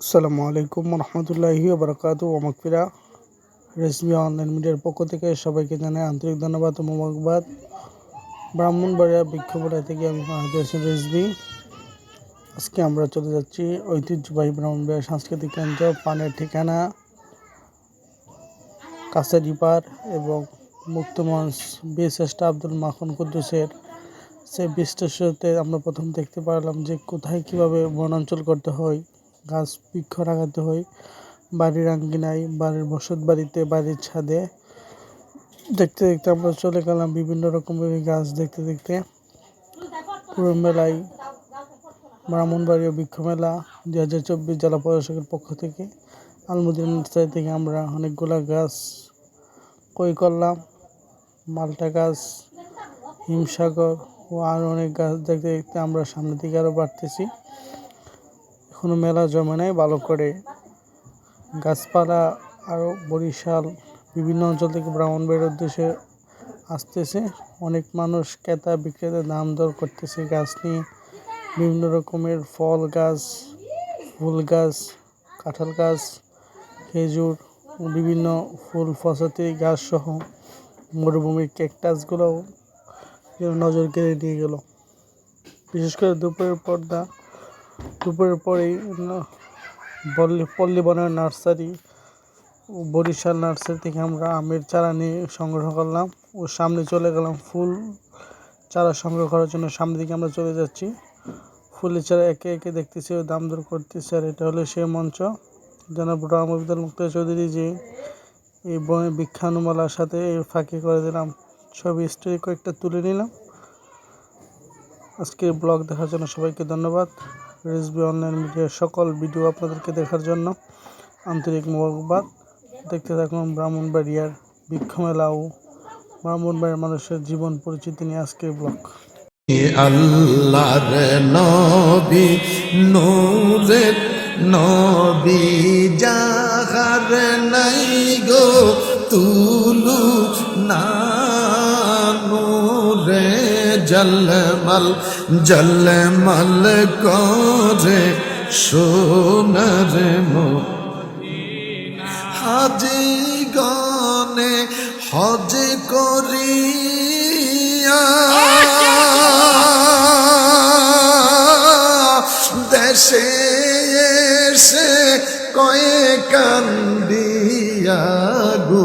আসসালামু আলাইকুম রহমতুল্লাহি ওবরাকাতু ওয়া মাগফিরা। রেজমি অনলাইন মিডিয়ার পক্ষ থেকে সবাইকে জানাই আন্তরিক ধন্যবাদ ও মোবারকবাদ। ব্রাহ্মণবাড়িয়া বৃক্ষবাড়িয়া থেকে আমি ফাহাদ হোসেন রেজমি। আজকে আমরা চলে যাচ্ছি ঐতিহ্যবাহী ব্রাহ্মণবাড়িয়া সাংস্কৃতিক কেন্দ্র, পানের ঠিকানা, কাছারি পার এবং মুক্তমঞ্চ বীরশ্রেষ্ঠ আব্দুল মাখন কুদ্দুসের সেই বিশ্লেষণতে আমরা প্রথম দেখতে পারলাম যে কোথায় কীভাবে বনাঞ্চল করতে হয়, গাছ বৃক্ষ লাগাতে হয় বাড়ির আঙ্গিনায়, বাড়ির বসত বাড়িতে, বাড়ির ছাদে। দেখতে দেখতে আমরা চলে গেলাম বিভিন্ন রকমের গাছ দেখতে দেখতে পুরো মেলায়। ব্রাহ্মণবাড়িয়া বৃক্ষ মেলা 2024 জেলা প্রশাসকের পক্ষ থেকে আলমুদিন নার্সারি থেকে আমরা অনেকগুলা গাছ ক্রয় করলাম। মালটা গাছ, হিমসাগর ও আরও অনেক গাছ দেখতে দেখতে আমরা সামনের দিকে আরও বাড়তেছি। এখনও মেলা জমে নাই ভালো করে। গাছপালা আরও বরিশাল বিভিন্ন অঞ্চল থেকে ব্রাহ্মণবাড়িয়ার উদ্দেশ্যে আসতেছে। অনেক মানুষ ক্রেতা বিক্রেতা দাম দর করতেছে গাছ নিয়ে। বিভিন্ন রকমের ফল গাছ, ফুল গাছ, কাঁঠাল গাছ, খেজুর, বিভিন্ন ফুল ফসলাতি গাছ সহ মরুভূমির ক্যাকটাসগুলোও নজর কেড়ে নিয়ে গেল। বিশেষ করে দুপুরের পরেই পল্লী বনের নার্সারি, বরিশাল নার্সারি থেকে আমরা আমের চারা নিয়ে সংগ্রহ করলাম ও সামনে চলে গেলাম ফুল চারা সংগ্রহ করার জন্য। সামনের দিকে আমরা চলে যাচ্ছি, ফুলের চারা একে একে দেখতেছি ও দাম দর করতেছি। আর এটা হলো সেই মঞ্চ জনাব রহমতুল মুক্তার চৌধুরী যে এই বৃক্ষানুমালার সাথে ফাঁকি করে দিলাম, ছবি স্টোরি কয়েকটা তুলে নিলাম। আজকের ব্লগ দেখার জন্য সবাইকে ধন্যবাদ। রেজবি অনলাইন মিডিয়ার সকল ভিডিও আপনাদেরকে দেখার জন্য আন্তরিক মোবারকবাদ। দেখতে থাকুন ব্রাহ্মণবাড়িয়ার বৃক্ষ মেলা ও ব্রাহ্মণবাড়িয়ার মানুষের জীবন পরিচিতি নিয়ে আজকের ব্লগ। আল্লাহর নবী নূরের নবী যাহার নাই গো তুলু না নূরে জলমল জলমল করে সোনার হাজি গনে হজ করিয়া দেশে এসে কয়ে কান্দিয়া গো